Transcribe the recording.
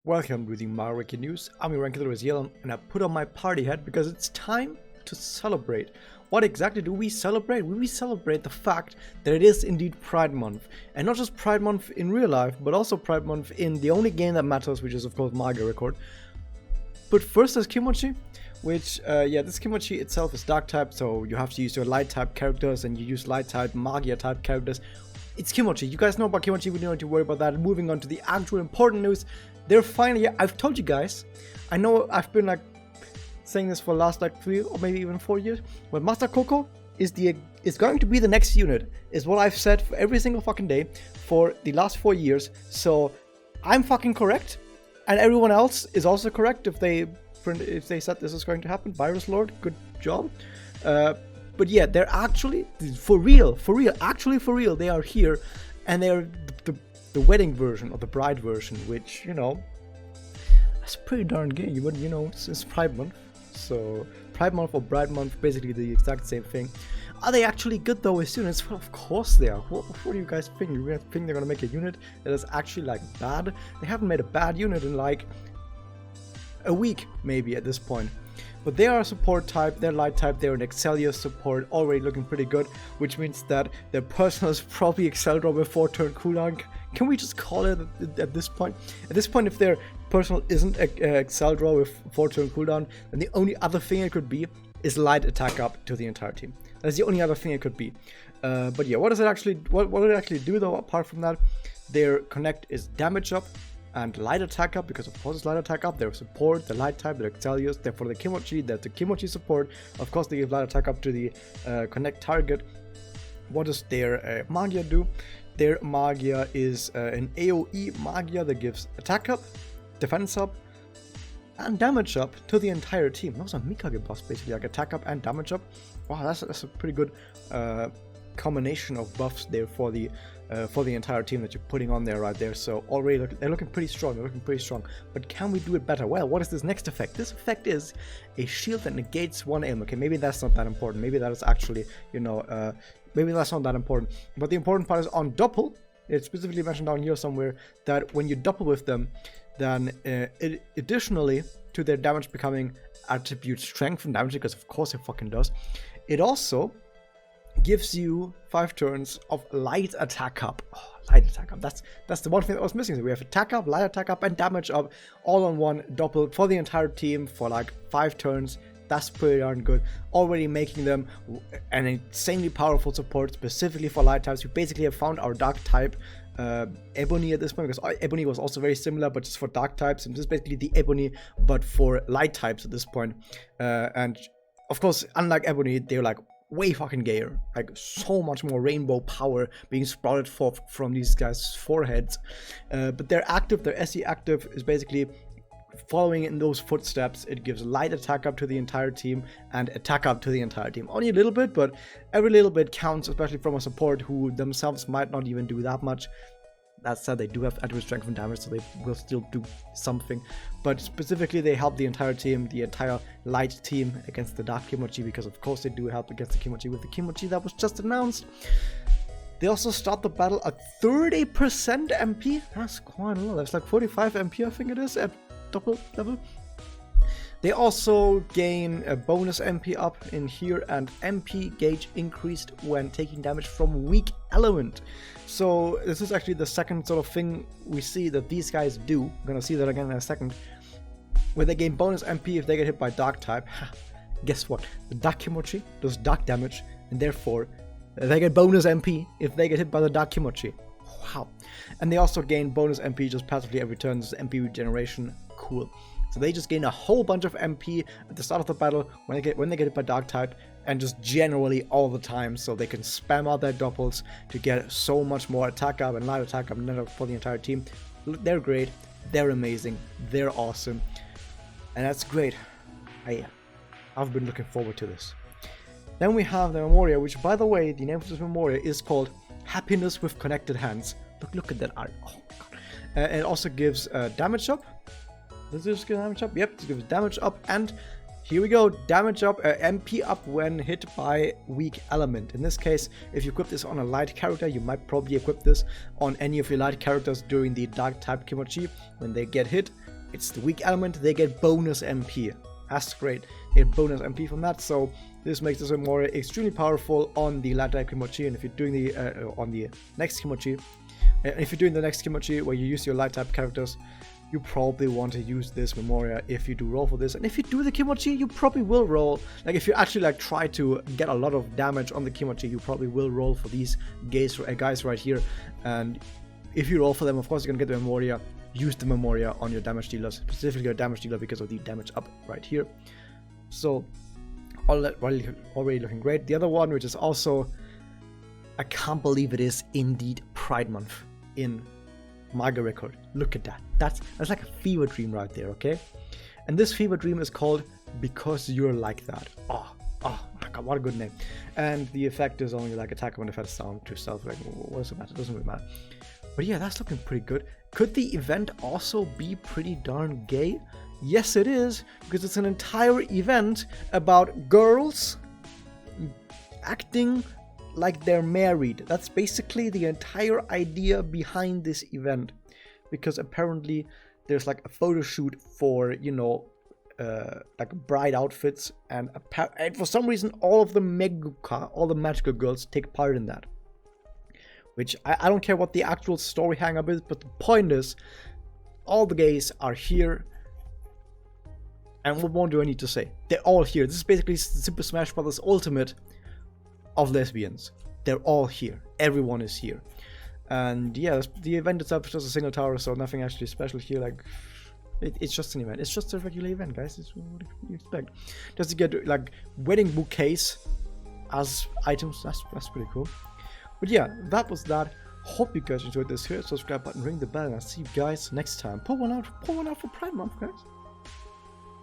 Welcome to the MagiReco news. I'm your rank Yellow, and I put on my party hat because it's time to celebrate. What exactly do we celebrate? We celebrate the fact that it is indeed Pride Month. And not just Pride Month in real life, but also Pride Month in the only game that matters, which is of course MagiReco. But first there's Kimochi, which, this Kimochi itself is dark type, so you have to use your light type characters, and you use light type, Magia type characters. It's Kimochi. You guys know about Kimochi, we don't need to worry about that. Moving on to the actual important news. They're finally, I've told you guys, I know I've been saying this for the last 3 or maybe even 4 years, but MasaKoko is going to be the next unit, is what I've said for every single fucking day for the last 4 years. So I'm fucking correct, and everyone else is also correct if they said this is going to happen. Virus Lord, good job. But yeah, they're actually for real, they are here, and they're the wedding version or the bride version, which, you know, that's pretty darn gay, but you know, it's Pride Month, so Pride Month or Bride Month, basically the exact same thing. Are they actually good though as units? Well, of course they are. What do you guys think? You guys think they're gonna make a unit that is actually bad? They haven't made a bad unit in a week maybe at this point. But they are a support type, they're light type, they're an Excellius support, already looking pretty good, which means that their personal is probably Excel Draw with 4-turn cooldown. Can we just call it at this point? At this point, if their personal isn't Excel Draw with 4-turn cooldown, then the only other thing it could be is light attack up to the entire team. That's the only other thing it could be. But yeah, what does it actually do though, apart from that? Their connect is damage up and light attack up, because of course it's light attack up. They're support, the light type, they're Excellius, they're for the Kimochi, they're the Kimochi support. Of course they give light attack up to the connect target. What does their Magia do? Their Magia is an AoE Magia that gives attack up, defense up, and damage up to the entire team. Those are Mikage buffs basically, attack up and damage up. Wow, that's a pretty good combination of buffs there for the entire team that you're putting on there right there. So already they're looking pretty strong. But can we do it better? Well, what is this next effect? This effect is a shield that negates 1 aim. Okay, maybe that's not that important. Maybe that is actually, maybe that's not that important. But the important part is on Doppel. It's specifically mentioned down here somewhere that when you double with them, then it additionally to their damage becoming attribute strength and damage, because of course it fucking does, it also gives you 5 turns of light attack up. Oh, light attack up. That's the one thing that was missing. So we have attack up, light attack up, and damage up all on one Doppel for the entire team for 5 turns. That's pretty darn good. Already making them an insanely powerful support specifically for light types. We basically have found our dark type Ebony at this point, because Ebony was also very similar, but just for dark types. And this is basically the Ebony, but for light types at this point. And of course, unlike Ebony, they're way fucking gayer, so much more rainbow power being sprouted from these guys' foreheads. But their SE active is basically following in those footsteps. It gives light attack up to the entire team and attack up to the entire team. Only a little bit, but every little bit counts, especially from a support who themselves might not even do that much. That said, they do have attribute strength and damage, so they will still do something. But specifically, they help the entire team, the entire light team, against the Dark Kimochi, because of course they do help against the Kimochi with the Kimochi that was just announced. They also start the battle at 30% MP. That's quite a lot. That's 45 MP, I think it is, at double level. They also gain a bonus MP up in here, and MP gauge increased when taking damage from weak element. So this is actually the second sort of thing we see that these guys do. I'm gonna see that again in a second, where they gain bonus MP if they get hit by dark type. Guess what? The Dark Kimochi does dark damage, and therefore they get bonus MP if they get hit by the Dark Kimochi. Wow. And they also gain bonus MP just passively every turn. This is MP regeneration. Cool. So they just gain a whole bunch of MP at the start of the battle when they get hit by dark type, and just generally all the time, so they can spam out their doppels to get so much more attack up and light attack up for the entire team. They're great, they're amazing, they're awesome, and that's great. I've been looking forward to this. Then we have the Memoria, which, by the way, the name of this Memoria is called Happiness with Connected Hands. Look at that art. Oh my god. And it also gives damage up. Does this give damage up? Yep, this gives damage up, and here we go, damage up, MP up when hit by weak element. In this case, if you equip this on a light character, you might probably equip this on any of your light characters during the dark type Kimochi. When they get hit, it's the weak element, they get bonus MP. That's great. They get bonus MP from that, so this makes this Memoria extremely powerful on the light type Kimochi. And if you're doing the on the next Kimochi, if you're doing the next Kimochi where you use your light type characters, you probably want to use this Memoria if you do roll for this. And if you do the Kimochi, you probably will roll. Like if you actually like try to get a lot of damage on the Kimochi, you probably will roll for these guys right here. And if you roll for them, of course you're gonna get the Memoria. Use the Memoria on your damage dealers, specifically your damage dealer, because of the damage up right here. So all that already looking great. The other one, which is also, I can't believe it is indeed Pride Month in MagiReco. Look at that. That's like a fever dream right there, okay? And this fever dream is called Because You're Like That. Oh my god, what a good name. And the effect is only like attack when the effect is down to stealth. Like, what does it matter? It doesn't really matter. But yeah, that's looking pretty good. Could the event also be pretty darn gay? Yes, it is, because it's an entire event about girls acting like they're married. That's basically the entire idea behind this event, because apparently there's like a photo shoot for, you know, like bride outfits, and for some reason all the magical girls take part in that. Which I don't care what the actual story hang-up is, but the point is, all the gays are here. And what more do I need to say? They're all here. This is basically Super Smash Bros. Ultimate of lesbians. They're all here. Everyone is here. And yeah, the event itself is just a single tower, so nothing actually special here. Like, it's just an event. It's just a regular event, guys. It's what you expect. Just to get like wedding bouquets as items. That's pretty cool. But yeah, that was that. Hope you guys enjoyed this. Hit the subscribe button, ring the bell, and I'll see you guys next time. Pull one out for Pride Month, guys.